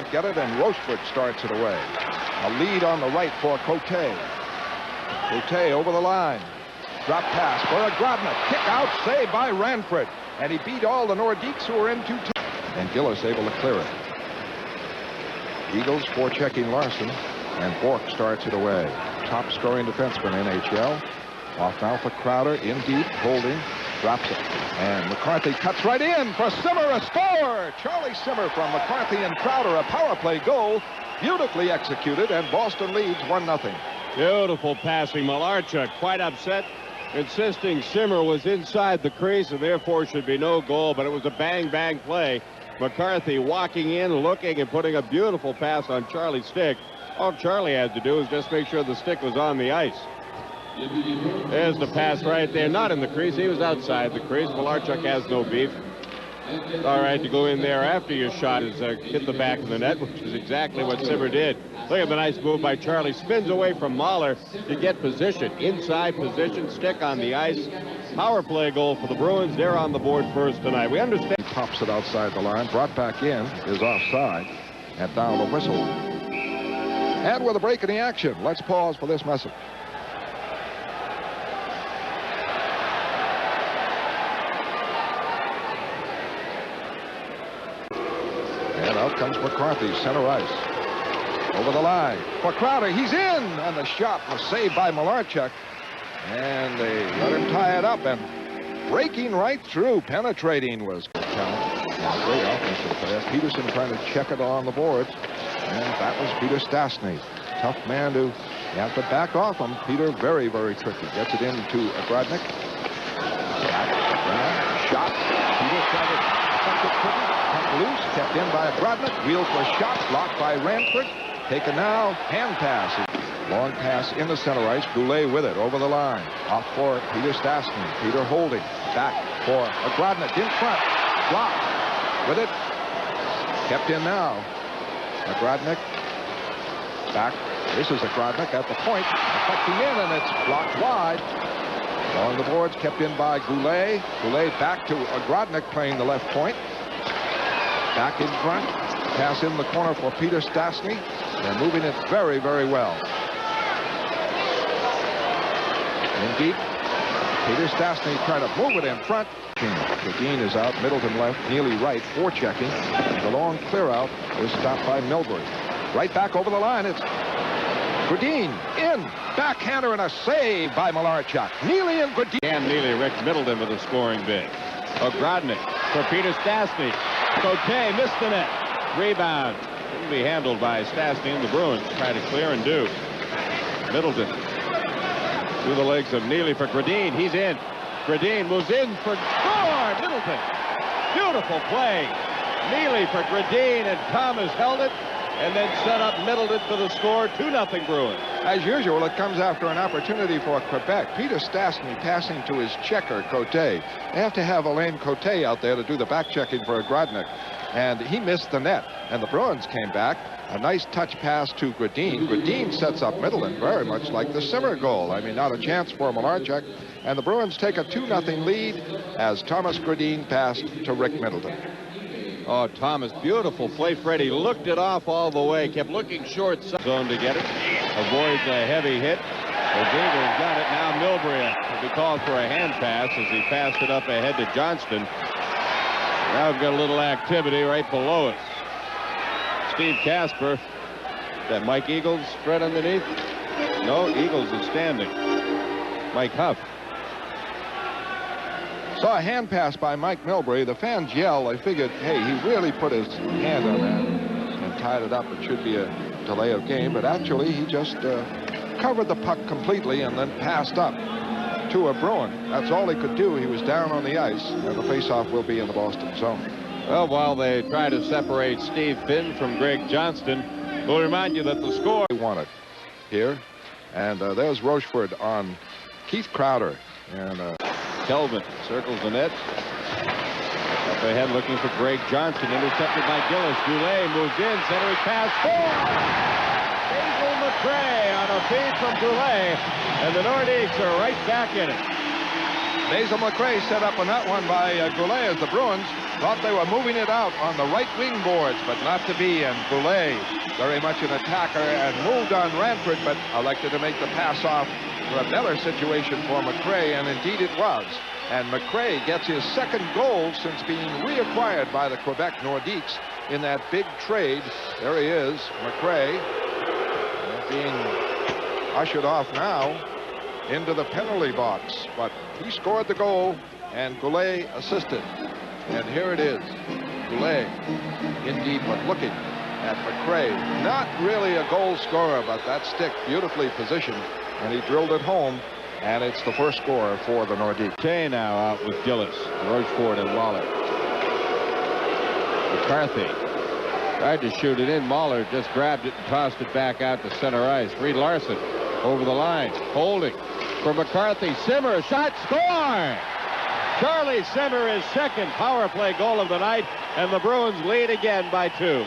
can't get it, and Rochefort starts it away. A lead on the right for Cote. Cote over the line. Drop pass for a Grodnick. Kick out, saved by Ranford. And he beat all the Nordiques who were in 2-2. And Gillis able to clear it. Eagles forechecking Larson. And Bork starts it away. Top scoring defenseman NHL. Off now for Crowder. In deep. Holding. Drops it. And McCarthy cuts right in for Simmer. A score! Charlie Simmer from McCarthy and Crowder. A power play goal. Beautifully executed. And Boston leads 1-0. Beautiful passing. Malarchuk quite upset, insisting Simmer was inside the crease and therefore should be no goal, but it was a bang-bang play. McCarthy walking in, looking, and putting a beautiful pass on Charlie's stick. All Charlie had to do was just make sure the stick was on the ice. There's the pass right there. Not in the crease. He was outside the crease. Malarchuk has no beef. All right to go in there after your shot is hit the back of the net, which is exactly what Simmer did. Look at the nice move by Charlie. Spins away from Mahler to get position. Inside position, stick on the ice. Power play goal for the Bruins. They're on the board first tonight. We understand. He pops it outside the line. Brought back in. Is offside. And down the whistle. And with a break in the action, let's pause for this message. And out comes McCarthy, center ice. Over the line for Crowder. He's in, and the shot was saved by Malarchuk. And they let him tie it up, and breaking right through, penetrating was talent. Great offensive pass. Peterson trying to check it on the boards, and that was Peter Stastny. Tough man to have to back off him. Peter very, very tricky. Gets it into Grodnick. Shot. Peter tried it. Loose, kept in by Grodnick. Wheeled for a shot, blocked by Ranford. Taken now, hand pass. Long pass in the center ice. Goulet with it over the line. Off for Peter Stastny. Peter holding. Back for Grodnick in front. Blocked with it. Kept in now. Grodnick back. This is Grodnick at the point. Affecting in, and it's blocked wide. Along the boards, kept in by Goulet. Goulet back to Grodnick playing the left point. Back in front. Pass in the corner for Peter Stastny. They're moving it very, very well. In deep. Peter Stastny trying to move it in front. Gradin is out. Middleton left. Neely right. Forechecking. The long clear out is stopped by Milbury. Right back over the line. It's Gradin in. Backhander and a save by Malarchuk. Neely and Gradin. Cam Neely, Rick Middleton with a scoring bid. Grodnick for Peter Stastny. Cote missed the net. Rebound. Couldn't be handled by Stastny and the Bruins. Try to clear and do. Middleton through the legs of Neely for Gradin. He's in. Gradin moves in for score. Middleton. Beautiful play. Neely for Gradin, and Thomas held it and then set up Middleton for the score. 2-0 Bruins. As usual, it comes after an opportunity for Quebec. Peter Stastny passing to his checker, Cote. They have to have Alain Cote out there to do the back checking for Grodnick. And he missed the net. And the Bruins came back. A nice touch pass to Gradin. Gradin sets up Middleton very much like the Simmer goal. I mean, not a chance for Malarchuk. And the Bruins take a 2-0 lead as Thomas Gradin passed to Rick Middleton. Oh, Thomas, beautiful play. Freddie looked it off all the way, kept looking short zone to get it. Avoids a heavy hit. The Eagles got it. Now Milbury will be called for a hand pass as he passed it up ahead to Johnston. Now we've got a little activity right below us. Steve Casper. That Mike Eagles spread underneath? No, Eagles is standing. Mike Huff. Saw a hand pass by Mike Milbury. The fans yell. They figured, hey, he really put his hand on that and tied it up. It should be a delay of game, but actually he just covered the puck completely and then passed up to a Bruin. That's all he could do. He was down on the ice, and the faceoff will be in the Boston zone. Well, while they try to separate Steve Finn from Greg Johnston, we'll remind you that the score they wanted here, and there's Rochefort on Keith Crowder, and Kelvin circles the net. Up ahead looking for Greg Johnson. Intercepted by Gillis. Goulet moves in. Centering pass. Hazel McCray on a feed from Goulet. And the Nordiques are right back in it. Basil McRae set up on that one by Goulet as the Bruins thought they were moving it out on the right wing boards, but not to be. And Goulet, very much an attacker, and moved on Ranford, but elected to make the pass off for a better situation for McRae, and indeed it was. And McRae gets his second goal since being reacquired by the Quebec Nordiques in that big trade. There he is, McRae, being ushered off now into the penalty box. But he scored the goal, and Goulet assisted. And here it is, Goulet in deep, but looking at McRae. Not really a goal scorer, but that stick beautifully positioned, and he drilled it home. And it's the first score for the Nordiques. Tay now out with Gillis, Rochefort, and Mahler. McCarthy tried to shoot it in. Mahler just grabbed it and tossed it back out to center ice. Reed Larson over the line, holding for McCarthy. Simmer, shot, score! Charlie Simmer, his second power play goal of the night, and the Bruins lead again by 2.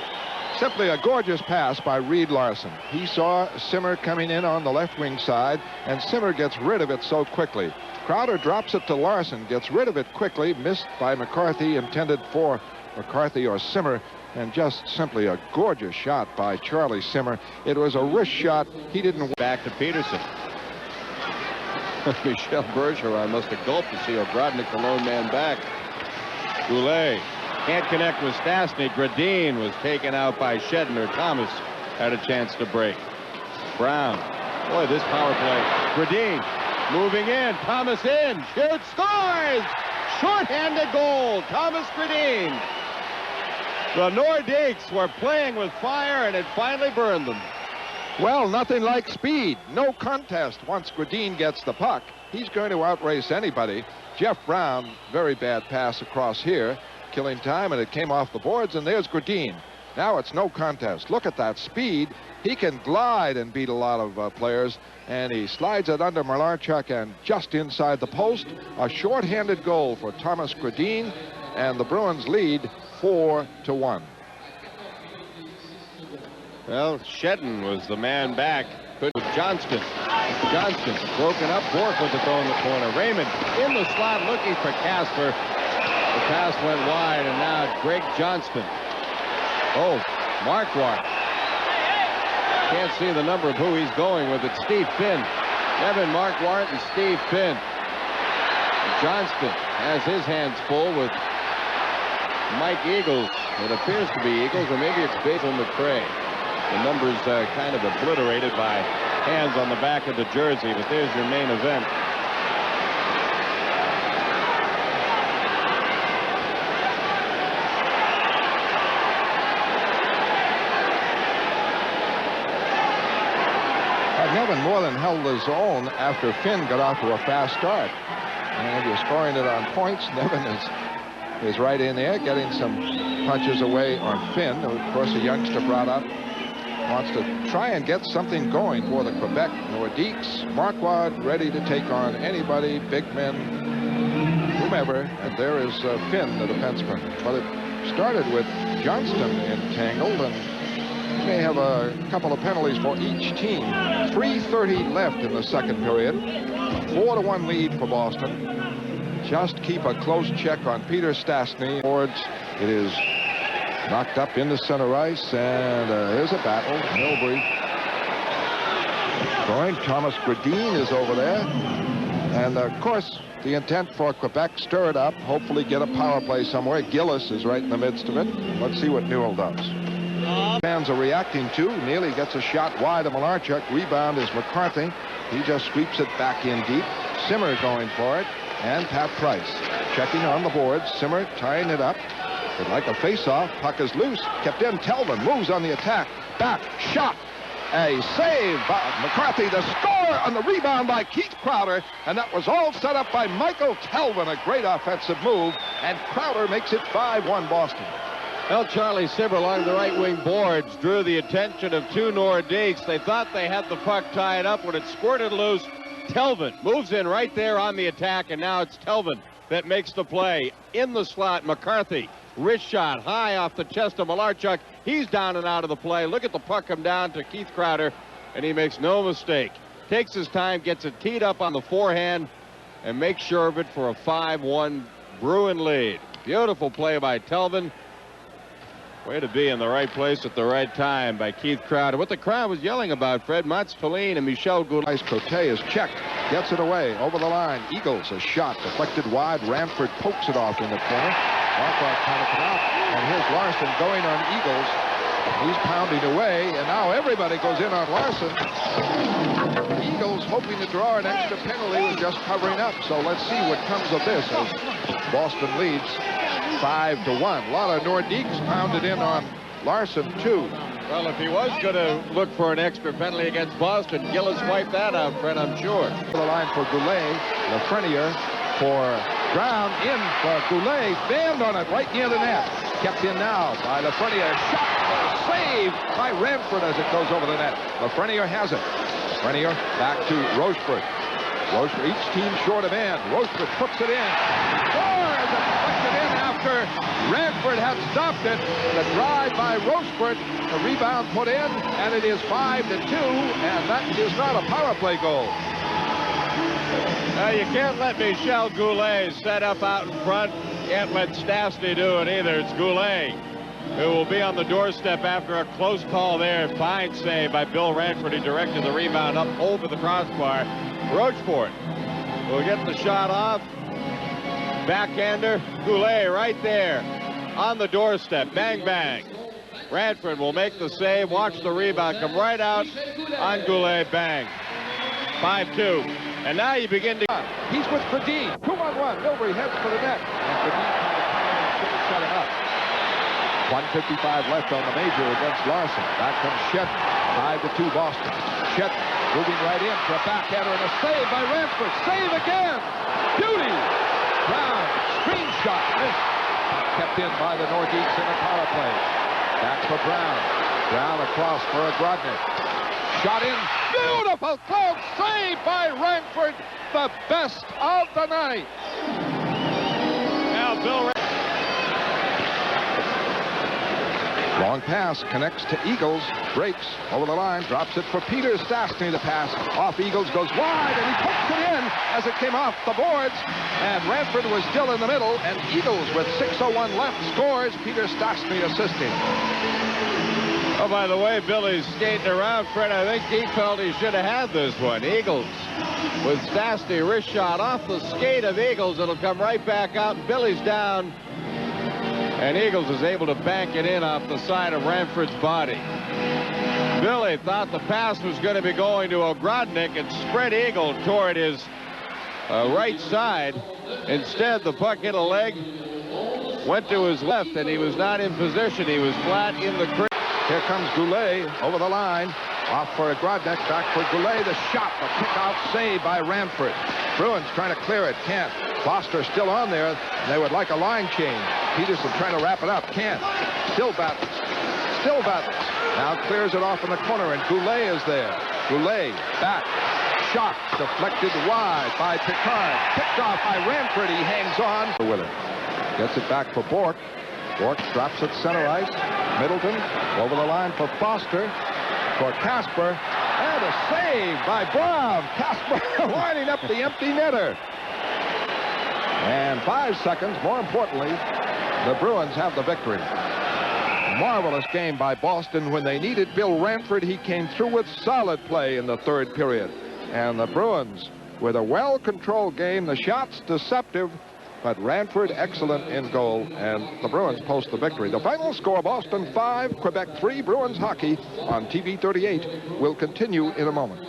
Simply a gorgeous pass by Reed Larson. He saw Simmer coming in on the left wing side, and Simmer gets rid of it so quickly. Crowder drops it to Larson, gets rid of it quickly, missed by McCarthy, intended for McCarthy or Simmer, and just simply a gorgeous shot by Charlie Simmer. It was a wrist shot. He didn't. Back to Peterson. Michel Bergeron must have gulped to see Obradnik, the lone man, back. Goulet can't connect with Stastny. Gradin was taken out by Shedner. Thomas had a chance to break. Brown. Boy, this power play. Gradin moving in. Thomas in. Shoots. Scores! Shorthanded goal. Thomas Gradin. The Nordiques were playing with fire, and it finally burned them. Well, nothing like speed. No contest. Once Gradin gets the puck, he's going to outrace anybody. Jeff Brown, very bad pass across here, killing time, and it came off the boards, and there's Gradin. Now it's no contest. Look at that speed. He can glide and beat a lot of players, and he slides it under Malarchuk and just inside the post. A short-handed goal for Thomas Gradin, and the Bruins lead 4-1. Well, Shedden was the man back. Good with Johnston. Johnston broken up. Bork with the throw in the corner. Raymond in the slot looking for Casper. The pass went wide, and now Greg Johnston. Oh, Marquardt. Can't see the number of who he's going with. It's Steve Finn. Evan Marquardt and Steve Finn. Johnston has his hands full with Mike Eagles. It appears to be Eagles, or maybe it's Basil McRae. The numbers kind of obliterated by hands on the back of the jersey, but there's your main event. Nevin more than held his own after Finn got off to a fast start. And if you're scoring it on points, Nevin is right in there, getting some punches away on Finn, who, of course, a youngster brought up. Wants to try and get something going for the Quebec Nordiques. Marquardt ready to take on anybody, big men, whomever. And there is Finn, the defenseman. But it started with Johnston entangled, and may have a couple of penalties for each team. 3:30 left in the second period. 4-1 lead for Boston. Just keep a close check on Peter Stastny. It is knocked up into center ice, and here's a battle. Milbury going. Thomas Gradin is over there. And, of course, the intent for Quebec, stir it up, hopefully get a power play somewhere. Gillis is right in the midst of it. Let's see what Newell does. Fans are reacting to. Neely gets a shot wide of Malarchuk. Rebound is McCarthy. He just sweeps it back in deep. Simmer going for it. And Pat Price checking on the boards. Simmer tying it up. But like a face-off, puck is loose. Kept in. Telvin moves on the attack. Back. Shot. A save by McCarthy. The score on the rebound by Keith Crowder. And that was all set up by Michael Telvin. A great offensive move. And Crowder makes it 5-1 Boston. Well, Charlie Simmer along the right wing boards drew the attention of two Nordiques. They thought they had the puck tied up when it squirted loose. Telvin moves in right there on the attack, and now it's Telvin that makes the play. In the slot, McCarthy, wrist shot high off the chest of Malarchuk. He's down and out of the play. Look at the puck come down to Keith Crowder, and he makes no mistake. Takes his time, gets it teed up on the forehand, and make sure of it for a 5-1 Bruin lead. Beautiful play by Telvin. Way to be in the right place at the right time by Keith Crowder. What the crowd was yelling about, Fred, Mats Feline and Michel Goulet. Nice Cote is checked. Gets it away over the line. Eagles a shot deflected wide. Ranford pokes it off in the corner. Marquardt trying to come out. And here's Larson going on Eagles. He's pounding away, and now everybody goes in on Larson. Eagles hoping to draw an extra penalty was just covering up. So let's see what comes of this as Boston leads 5-1. A lot of Nordiques pounded in on Larson too. Well, if he was going to look for an extra penalty against Boston, Gillis wiped that out, Fred, I'm sure. The line for Goulet. Lafreniere for Brown. In for Goulet. Banned on it right near the net. Kept in now by Lafreniere. Shot. Save by Ranford as it goes over the net. Lafreniere has it. Lafreniere back to Rochefort. Rochefort, each team short of end. Rochefort puts it in. Scores! It deflected in after Ranford had stopped it. The drive by Rochefort. The rebound put in, and it is 5-2, and that is not a power play goal. Now, you can't let Michel Goulet set up out in front. Can't let Stastny do it either. It's Goulet who will be on the doorstep after a close call there. Fine save by Bill Ranford. He directed the rebound up over the crossbar. Rochefort will get the shot off. Backhander. Goulet right there on the doorstep. Bang, bang. Ranford will make the save. Watch the rebound come right out on Goulet. Bang. 5-2. And now you begin to... He's with Fredin. 2-on-1. Milbury heads for the net. And Fredin should shut him up. 1:55 left on the major against Larson. Back comes Shed. 5-2 Boston. Shed moving right in for a backhander and a save by Ranford. Save again. Beauty. Brown. Screen shot. Missed. Kept in by the Nordiques in the power play. Back for Brown. Brown across for a Grodnick. Shot in. Beautiful close save by Ranford. The best of the night. Now Bill Long pass connects to Eagles, breaks over the line, drops it for Peter Stastny. The pass off Eagles goes wide, and he puts it in as it came off the boards. And Ranford was still in the middle, and Eagles with 6:01 left scores. Peter Stastny assisting. Oh, by the way, Billy's skating around, Fred. I think he felt he should have had this one. Eagles with Stastny, wrist shot off the skate of Eagles. It'll come right back out. Billy's down. And Eagles is able to bank it in off the side of Ranford's body. Billy thought the pass was going to be going to Ogrodnik and spread Eagle toward his right side. Instead, the puck hit a leg, went to his left, and he was not in position. He was flat in the crease. Here comes Goulet over the line. Off for Grodnick, back for Goulet. The shot, the kick-out save by Ranford. Bruins trying to clear it, can't. Foster still on there. They would like a line change. Peterson trying to wrap it up, can't. Still battles. Still battles. Now clears it off in the corner, and Goulet is there. Goulet back. Shot deflected wide by Picard. Picked off by Ranford. He hangs on with it. Gets it back for Bourque. Bourque drops it center ice. Middleton over the line for Foster. For Casper, and a save by Brown. Casper lining up the empty netter. And 5 seconds, more importantly, the Bruins have the victory. Marvelous game by Boston. When they needed Bill Ranford, he came through with solid play in the third period. And the Bruins, with a well-controlled game, the shots deceptive, but Ranford excellent in goal, and the Bruins post the victory. The final score, Boston 5, Quebec 3. Bruins hockey on TV 38 will continue in a moment.